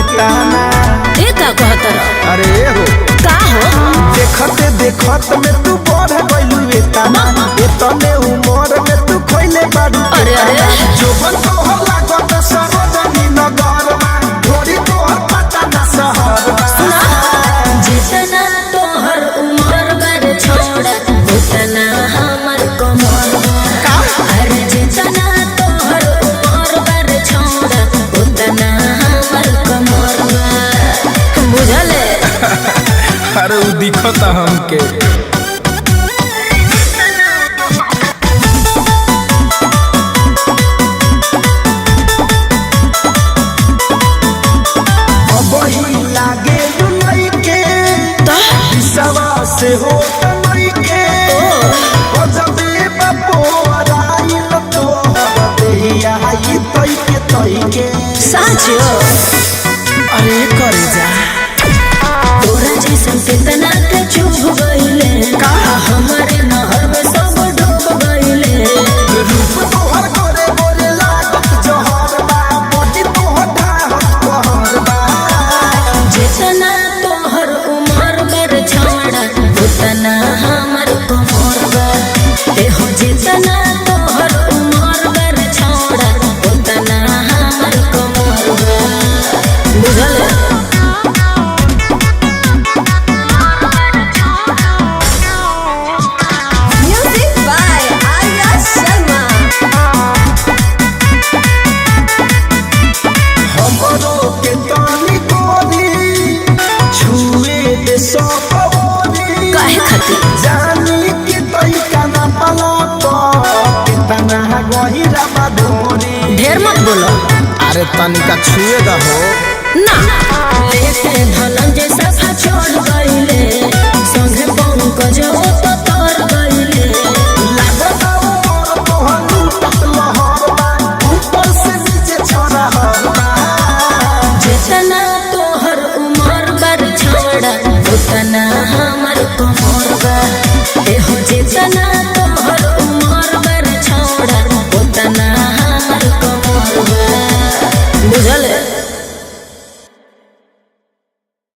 ताना ए का कहतर अरे हो का हो देखते देखत में तू बढ़ गइलू ए ताना एतने उमर में तू खइले बाडू अरे अरे जोबन तो हो लागत सरोजनी नगर ढोरी तो पता ना शहर सुना जितना तोहर उमर बर छोड़ा उतना हमर कमर का अरे जितना तोहर उमर बर छोड़ा उतना हमर कमर बुझले अरे उ दिखत हमके वही लागे दुलई के विसवा से हो तमई के ओ जबे बपोराइल तो देहिया ई तई के साचो अरे करे जा तोरा जैसन कितना के चुभ गइले का हमारे नहर में सब डूब गइले रूप तोहर करे गोरे लागत जहर बा मोती तोहर ढाहत कहर बा जितना तोहर उमर बर छोड़ा उतना हमर कमर बा ए हो जितना तोहर उमर बर छोड़ा उतना हमर कमर बा बुझले Music by Arya Sharma. हमरो के तानी कोरी छुए दे सपरी काहे खातिर जानी कि तई काना पला तो कितना गहिरा बाडोरी ढेर मत बोलो अरे तनिका छुए दा हो ना लेके धलन